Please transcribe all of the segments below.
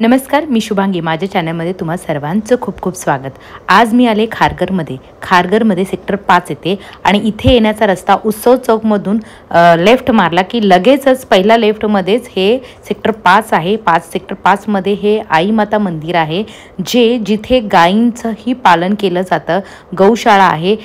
नमस्कार, मी शुभांगी. माझ्या चॅनलमध्ये तुम्हा सर्वांचं खूप खूप स्वागत. आज मी आले खारघरमध्ये सेक्टर 5 येते आणि इथे येण्याचा रस्ता उत्सव चौकमधून लेफ्ट मारला की लगेचच पहिला लेफ्टमध्येच हे सेक्टर 5 आहे. सेक्टर 5 मध्ये हे आई माता मंदिर आहे, जिथे गायींचंही पालन केलं जातं. गौशाळा आहे,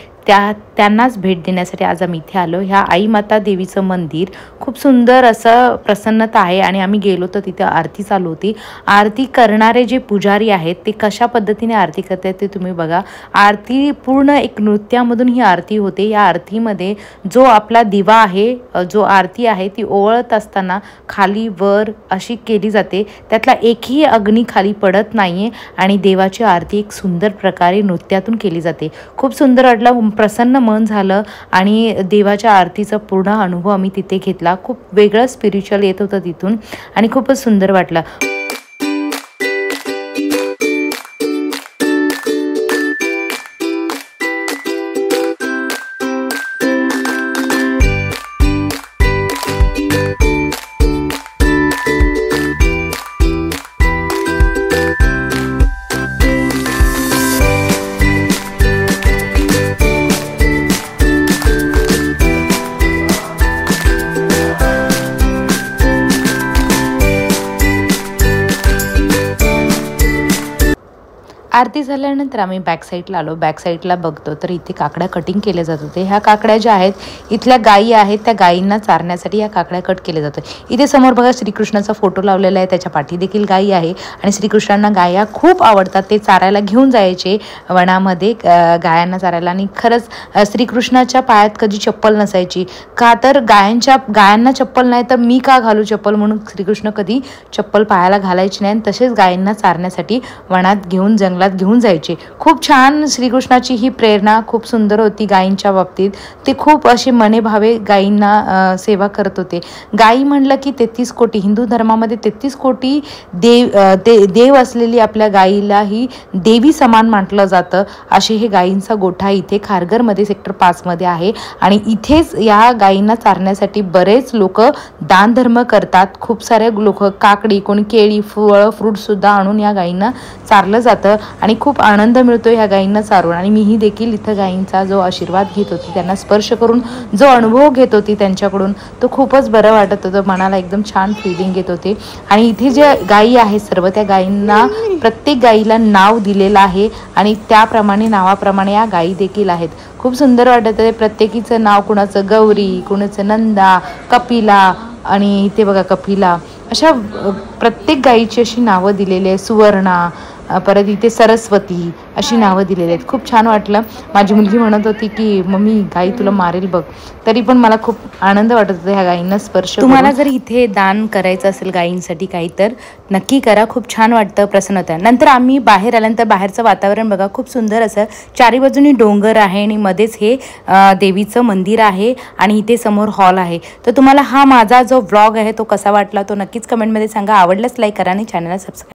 त्यांनाच भेट देण्यासाठी आज आम्ही इथे आलो. ह्या आई माता देवीचं मंदिर खूप सुंदर असं प्रसन्नता आहे आणि आम्ही गेलो तर तिथे आरती चालू होती. आरती करणारे जे पुजारी आहेत ते कशा पद्धतीने आरती करतात ते तुम्ही बघा. आरती पूर्ण एक नृत्यामधून ही आरती होते. या आरतीमध्ये जो आपला दिवा आहे, जो आरती आहे ती ओवळत असताना खाली वर अशी केली जाते. त्यातला एकही अग्नी खाली पडत नाहीये आणि देवाची आरती एक सुंदर प्रकारे नृत्यातून केली जाते. खूप सुंदर वाटलं, प्रसन्न मन झालं आणि देवाच्या आरतीचा पूर्ण अनुभव आम्ही तिथे घेतला. खूप वेगळं स्पिरिच्युअल येत होतं तिथून आणि खूपच सुंदर वाटलं. आरती झाल्यानंतर आम्ही बॅक साईडला आलो. बॅक साईडला बघतो तर इथे काकड्या कटिंग केले जात होते. ह्या काकड्या ज्या आहेत इथल्या गायी आहेत, त्या गायींना चारण्यासाठी ह्या काकड्या कट केले जातात. इथे समोर बघा श्रीकृष्णाचा फोटो लावलेला आहे, त्याच्या पाठी देखील गायी आहे आणि श्रीकृष्णांना गाया खूप आवडतात. ते चारायला घेऊन जायचे वनामध्ये गायांना चारायला. आणि खरंच श्रीकृष्णाच्या पायात कधी चप्पल नसायची, का तर गायांना चप्पल नाही तर मी का घालू चप्पल, म्हणून श्रीकृष्ण कधी चप्पल पायाला घालायची नाही. तसेच गायींना चारण्यासाठी वनात घेऊन जंगलात घेऊन जायचे. खूप छान श्रीकृष्णाची ही प्रेरणा खूप सुंदर होती गायींच्या बाबतीत. ते खूप असे मनेभावे गायींना सेवा करत होते. गायी म्हणलं की 33 कोटी, हिंदू धर्मामध्ये 33 कोटी देव असलेली आपल्या गायीला ही देवी समान म्हटलं जातं. असे हे गायींचा गोठा इथे खारघरमध्ये सेक्टर 5 मध्ये आहे आणि इथेच या गायींना चारण्यासाठी बरेच लोक दानधर्म करतात. खूप सारे लोक काकडी, कोणी केळी, फळं, फ्रूट सुद्धा आणून या गायींना चारलं जातं आणि खूप आनंद मिळतो ह्या गायींना चारून. आणि मीही देखील इथं गायींचा जो आशीर्वाद घेत होती, त्यांना स्पर्श करून जो अनुभव घेत होती त्यांच्याकडून, तो खूपच बरं वाटत होतं. मनाला एकदम छान फिलिंग येत होते. आणि इथे जे गायी आहेत सर्व, त्या गायींना प्रत्येक गायीला नाव दिलेलं आहे आणि त्याप्रमाणे नावाप्रमाणे या गायी देखील आहेत. खूप सुंदर वाटत आहे. प्रत्येकीचं नाव, कुणाचं गौरी, कुणाचं नंदा, कपिला आणि इथे बघा कपिला, अशा प्रत्येक गायीची अशी नावं दिलेली आहे. सुवर्णा, परत इथे सरस्वती, अशी नावं दिलेली आहेत. खूप छान वाटलं. माझी मुलगी म्हणत होती की मम्मी गाई तुला मारेल बघ, तरी पण मला खूप आनंद वाटत होता ह्या गायींना स्पर्श. तुम्हाला जर इथे दान करायचं असेल गायींसाठी काही तर नक्की करा. खूप छान वाटतं, प्रसन्न होतं. नंतर आम्ही बाहेर आल्यानंतर बाहेरचं वातावरण बघा, खूप सुंदर असं. चारी बाजूनी डोंगर आहे आणि मध्येच हे देवीचं मंदिर आहे आणि इथे समोर हॉल आहे. तर तुम्हाला हा माझा जो व्लॉग आहे तो कसा वाटला तो नक्कीच कमेंटमध्ये सांगा. आवडल्यास लाईक करा आणि चॅनलला सबस्क्राईब